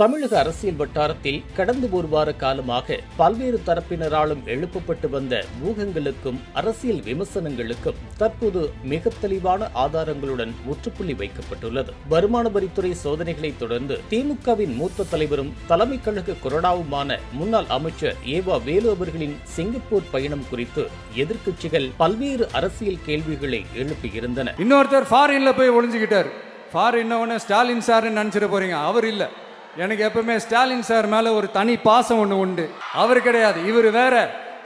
தமிழக அரசியல் வட்டாரத்தில் கடந்த ஒரு வார காலமாக பல்வேறு தரப்பினராலும் எழுப்பப்பட்டு வந்த ஊகங்களுக்கும் அரசியல் விமர்சனங்களுக்கும் தற்போது மிக தெளிவான ஆதாரங்களுடன் முற்றுப்புள்ளி வைக்கப்பட்டுள்ளது. வருமான வரித்துறை சோதனைகளை தொடர்ந்து திமுகவின் மூத்த தலைவரும் தலைமை கழக கொறடாவுமான முன்னாள் அமைச்சர் ஏவா வேலு அவர்களின் சிங்கப்பூர் பயணம் குறித்து எதிர்க்கட்சிகள் பல்வேறு அரசியல் கேள்விகளை எழுப்பியிருந்தன. இன்னொருத்தர் ஃபாரின்ல போய் ஒளிஞ்சுக்கிட்டார். ஃபாரின் ஸ்டாலின் சார் நினைச்சிட போறீங்க. அவர் இல்ல. எனக்கு எப்பவுமே ஸ்டாலின் சார் மேல ஒரு தனி பாசம் ஒண்ணு உண்டு. அவர் கிடையாது, இவர் வேற.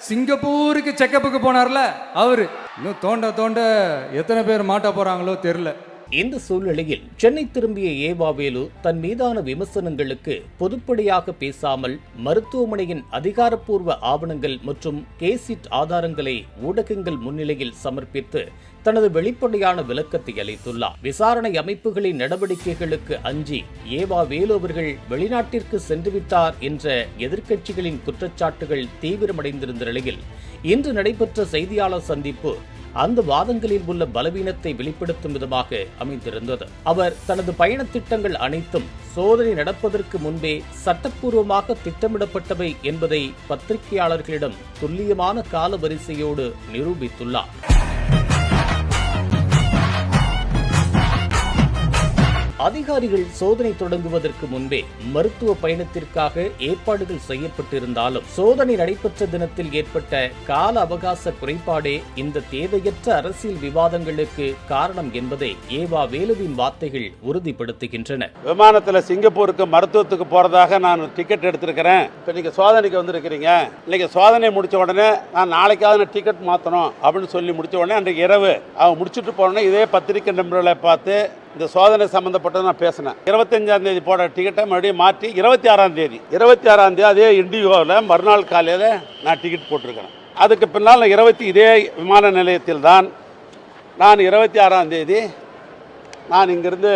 சிங்கப்பூருக்கு செக்கப்புக்கு போனார்ல அவரு. இன்னும் தோண்ட தோண்ட எத்தனை பேர் மாட்ட போறாங்களோ தெரியல. இந்த சூழ்நிலையில் சென்னை திரும்பிய ஏவா வேலு தன் மீதான விமர்சனங்களுக்கு பொதுப்படையாக பேசாமல் மருத்துவமனையின் அதிகாரப்பூர்வ ஆவணங்கள் மற்றும் கேசிட் ஆதாரங்களை ஊடகங்கள் முன்னிலையில் சமர்ப்பித்து தனது வெளிப்படையான விளக்கத்தை அளித்துள்ளார். விசாரணை அமைப்புகளின் நடவடிக்கைகளுக்கு அஞ்சி ஏவா வேலு அவர்கள் வெளிநாட்டிற்கு சென்றுவிட்டார் என்ற எதிர்க்கட்சிகளின் குற்றச்சாட்டுகள் தீவிரமடைந்திருந்த நிலையில் இன்று நடைபெற்ற செய்தியாளர் சந்திப்பு அந்த வாதங்களில் உள்ள பலவீனத்தை வெளிப்படுத்தும் விதமாக அமைந்திருந்தது. அவர் தனது பயண திட்டங்கள் அனைத்தும் சோதனை நடப்பதற்கு முன்பே சட்டப்பூர்வமாக திட்டமிடப்பட்டவை என்பதை பத்திரிகையாளர்களிடம் துல்லியமான கால வரிசையோடு நிரூபித்துள்ளார். அதிகாரிகள் சோதனை தொடங்குவதற்கு முன்பே மருத்துவ பயணத்திற்காக ஏற்பாடுகள் செய்யப்பட்டிருந்தாலும் சோதனை நடைபெற்ற தினத்தில் ஏற்பட்ட கால அவகாச குறைபாடே இந்த தேவையற்ற அரசியல் விவாதங்களுக்கு காரணம் என்பதை ஏவா வேலுவின் வார்த்தைகள் உறுதிப்படுத்துகின்றன. விமானத்தில் சிங்கப்பூருக்கு மருத்துவத்துக்கு போறதாக நான் டிக்கெட் எடுத்திருக்கிறேன். இப்போ நீங்க சோதனைக்கு வந்திருக்கிறீங்க. இன்னைக்கு சோதனை முடிச்ச உடனே நான் நாளைக்காவது டிக்கெட் மாற்றணும் அப்படின்னு சொல்லி முடிச்ச உடனே அன்றைக்கு இரவு அவங்க முடிச்சுட்டு போனோன்னே இதே பத்திரிகை நண்பர்களை பார்த்து இந்த சோதனை சம்பந்தப்பட்டது நான் பேசினேன். 25ஆம் தேதி போட டிக்கெட்டை மறுபடியும் மாற்றி 26ஆம் தேதி அதே இண்டிகோவில் மறுநாள் காலையில் நான் டிக்கெட் போட்டிருக்கிறேன். அதுக்கு பின்னால் இதே விமான நிலையத்தில் தான் நான் 26ஆம் தேதி நான் இங்கிருந்து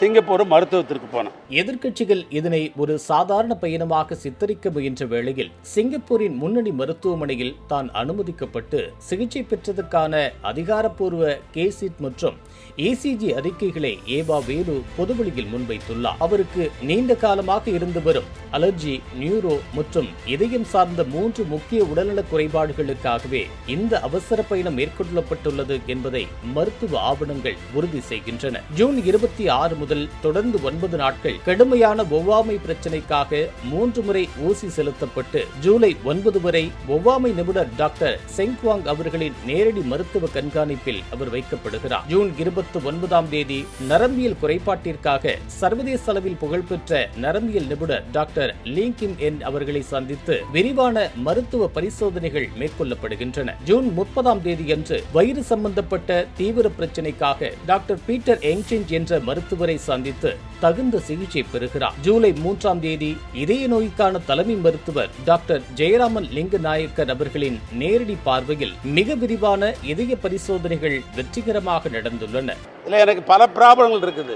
சிங்கப்பூர் மருத்துவத்திற்கு போனேன். எதிர்க்கட்சிகள் இதனை ஒரு சாதாரண பயணமாக சித்தரிக்க முயன்ற வேளையில் சிங்கப்பூரின் முன்னணி மருத்துவமனையில் தான் அனுமதிக்கப்பட்டு சிகிச்சை பெற்றதற்கான அதிகாரப்பூர்வ கேசிட் மற்றும் ECG அறிக்கைகளை ஏவா வேலு பொதுவெளியில் முன்வைத்துள்ளார். அவருக்கு நீண்ட காலமாக இருந்து வரும் அலர்ஜி, நியூரோ மற்றும் இதயம் சார்ந்த 3 முக்கிய உடல்நலக் குறைபாடுகளுக்காகவே இந்த அவசர பயணம் மேற்கொள்ளப்பட்டுள்ளது என்பதை மருத்துவ ஆவணங்கள் உறுதி செய்கின்றன. ஜூன் 26 முதல் தொடர்ந்து 9 நாட்கள் கடுமையான ஒவ்வாமை பிரச்சினைக்காக 3 முறை ஊசி செலுத்தப்பட்டு ஜூலை 9 வரை ஒவ்வாமை நிபுணர் டாக்டர் செங்க்வாங் அவர்களின் நேரடி மருத்துவ கண்காணிப்பில் அவர் வைக்கப்படுகிறார். ஜூன் 29ஆம் தேதி நரம்பியல் குறைபாட்டிற்காக சர்வதேச அளவில் புகழ்பெற்ற நரம்பியல் நிபுணர் டாக்டர் லீ கிம் என் அவர்களை சந்தித்து விரிவான மருத்துவ பரிசோதனைகள் மேற்கொள்ளப்படுகின்றன. ஜூன் 30ஆம் தேதியன்று வயிறு சம்பந்தப்பட்ட தீவிர பிரச்சினைக்காக டாக்டர் பீட்டர் எங்சின் என்ற மருத்துவரை சந்தித்து தகுந்த சிகிச்சை பெறுகிறார். ஜூலை 3ஆம் தேதி இதய நோய்க்கான தலைமை மருத்துவர் டாக்டர் ஜெயராமன் லிங்க நாயக்கர் அவர்களின் நேரடி பார்வையில் மிக விரிவான இதய பரிசோதனைகள் வெற்றிகரமாக நடந்துள்ளன. இதில் எனக்கு பல ப்ராப்ளங்கள் இருக்குது.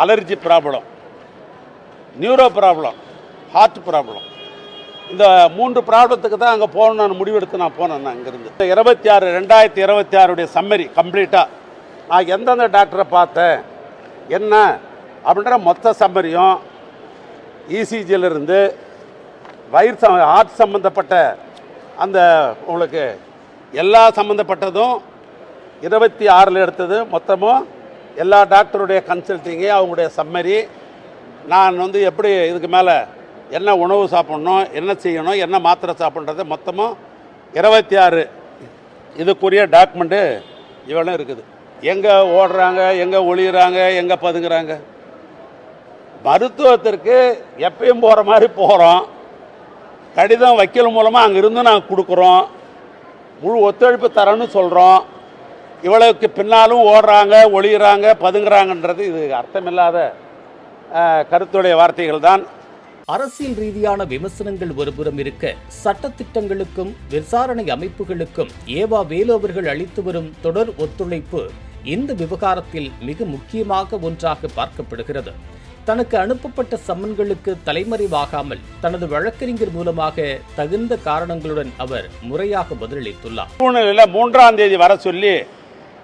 Allergy problem, neuro problem, heart problem. இந்த 3 ப்ராப்ளத்துக்கு தான் அங்கே போகணும் நான் முடிவெடுத்து நான் போனேன். அங்கேருந்து 2026 சம்மரி கம்ப்ளீட்டாக நான் எந்தெந்த டாக்டரை பார்த்தேன் என்ன அப்படின்ற மொத்த சம்மரியும் ECGயிலிருந்து வயிறு ஹார்ட் சம்மந்தப்பட்ட அந்த உங்களுக்கு எல்லா சம்மந்தப்பட்டதும் 26 எடுத்தது மொத்தமும் எல்லா டாக்டருடைய கன்சல்ட்டிங்கு அவங்களுடைய சம்மரி நான் எப்படி இதுக்கு மேலே என்ன உணவு சாப்பிட்ணும், என்ன செய்யணும், என்ன மாத்திரை சாப்பிட்றது மொத்தமும் 26 இதுக்குரிய டாக்குமெண்ட்டு இவ்வளோ இருக்குது. எங்கே ஓடுறாங்க, எங்கே ஒளிகிறாங்க, எங்கே பதுங்குறாங்க. மருத்துவத்திற்கு எப்பயும் போகிற மாதிரி போகிறோம். கடிதம் வக்கீல் மூலமாக அங்கேருந்து நாங்கள் கொடுக்குறோம். முழு ஒத்துழைப்பு தரேன்னு சொல்கிறோம். இவ்வளவுக்கு பின்னாலும் ஓடுறாங்க, ஒளிகிறாங்க, பதுங்குறாங்கன்றது இது அர்த்தமில்லாத கருத்துடைய வார்த்தைகள் தான். அரசியல் ரீதியான விமர்சனங்கள் ஒருபுறம் இருக்க, சட்டத்திட்டங்களுக்கும் விசாரணை அமைப்புகளுக்கும் ஏவா வேலு அவர்கள் அளித்து வரும் தொடர் ஒத்துழைப்பு இந்த விவகாரத்தில் மிக முக்கியமாக ஒன்றாக பார்க்கப்படுகிறது. தனக்கு அனுப்பப்பட்ட சம்மன்களுக்கு தலைமறைவாகாமல் தனது வழக்கறிஞர் மூலமாக தகுந்த காரணங்களுடன் அவர் முறையாக பதிலளித்துள்ளார். சூழ்நிலையில் 3ஆம் தேதி வர சொல்லி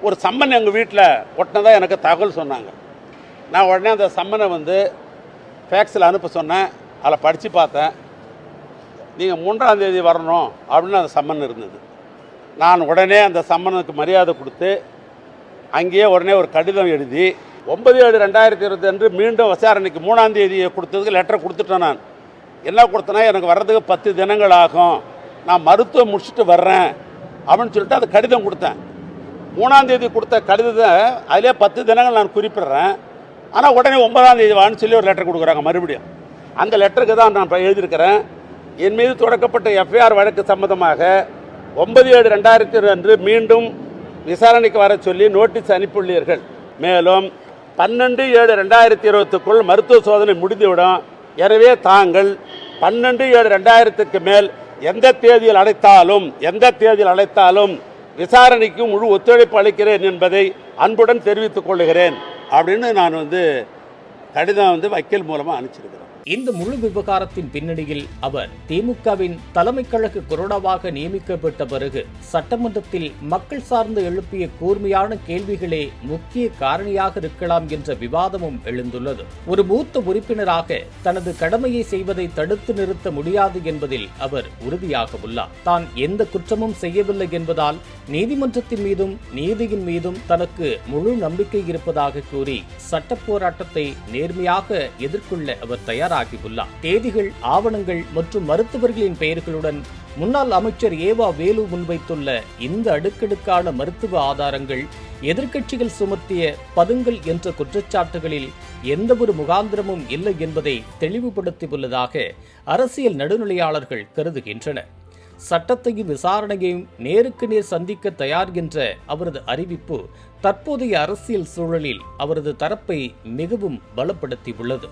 ஒரு சம்மன் எங்கள் வீட்டில் ஒட்டினதாக எனக்கு தகவல் சொன்னாங்க. நான் உடனே அந்த சம்மனை ஃபேக்ஸில் அனுப்ப சொன்னேன். அதில் படித்து பார்த்தேன். நீங்கள் 3ஆம் தேதி வரணும் அப்படின்னு அந்த சம்மன் இருந்தது. நான் உடனே அந்த சம்மனுக்கு மரியாதை கொடுத்து அங்கேயே உடனே ஒரு கடிதம் எழுதி 9/7/2020 அன்று மீண்டும் விசாரணைக்கு 3ஆம் தேதியை கொடுத்ததுக்கு லெட்டர் கொடுத்துட்டேன். நான் என்ன கொடுத்தேன்னா, எனக்கு வர்றதுக்கு 10 தினங்கள் ஆகும், நான் மருத்துவம் முடிச்சுட்டு வர்றேன் அப்படின்னு சொல்லிட்டு அது கடிதம் கொடுத்தேன். 3ஆம் தேதி கொடுத்த கடிதத்தை அதிலே 10 தினங்கள் நான் குறிப்பிட்றேன். ஆனால் உடனே 9ஆம் தேதி வான்னு சொல்லி ஒரு லெட்டர் கொடுக்குறாங்க மறுபடியும். அந்த லெட்டருக்கு தான் நான் எழுதியிருக்கிறேன். என் மீது தொடக்கப்பட்ட எஃப்ஐஆர் வழக்கு சம்பந்தமாக 9/7/2020 அன்று மீண்டும் விசாரணைக்கு வர சொல்லி நோட்டீஸ் அனுப்பியுள்ளீர்கள். மேலும் 12/7/2020க்குள் மருத்துவ சோதனை முடிந்துவிடும். எனவே தாங்கள் 12/7/2000க்கு மேல் எந்த தேதியில் அழைத்தாலும் விசாரணைக்கு முழு ஒத்துழைப்பு அளிக்கிறேன் என்பதை அன்புடன் தெரிவித்துக் கொள்கிறேன் அப்படின்னு நான் கடிதம் வக்கீல் மூலமாக அனுப்பிச்சிருக்கிறேன். இந்த முழு விவகாரத்தின் பின்னணியில் அவர் திமுகவின் தலைமை கழக கொறடாவாக நியமிக்கப்பட்ட பிறகு சட்டமன்றத்தில் மக்கள் சார்ந்து எழுப்பிய கூர்மையான கேள்விகளே முக்கிய காரணியாக இருக்கலாம் என்ற விவாதமும் எழுந்துள்ளது. ஒரு மூத்த உறுப்பினராக தனது கடமையை செய்வதை தடுத்து நிறுத்த முடியாது என்பதில் அவர் உறுதியாக உள்ளார். தான் எந்த குற்றமும் செய்யவில்லை என்பதால் நீதிமன்றத்தின் மீதும் நீதியின் மீதும் தனக்கு முழு நம்பிக்கை இருப்பதாக கூறி சட்ட போராட்டத்தை நேர்மையாக எதிர்கொள்ள அவர் தயாராகியுள்ளார். தேதிகள், ஆவணங்கள் மற்றும் மருத்துவர்களின் பெயர்களுடன் முன்னாள் அமைச்சர் ஏவா வேலு முன்வைத்துள்ள இந்த அடுக்கடுக்கான மருத்துவ ஆதாரங்கள் எதிர்க்கட்சிகள் சுமத்திய பதுங்கல் என்ற குற்றச்சாட்டுகளில் எந்தவொரு முகாந்திரமும் இல்லை என்பதை தெளிவுபடுத்தியுள்ளதாக அரசியல் நடுநிலையாளர்கள் கருதுகின்றனர். சட்டத்தையும் விசாரணையையும் நேருக்கு நேர் சந்திக்க தயார் என்ற அவரது அறிவிப்பு தற்போதைய அரசியல் சூழலில் அவரது தரப்பை மிகவும் பலப்படுத்தியுள்ளது.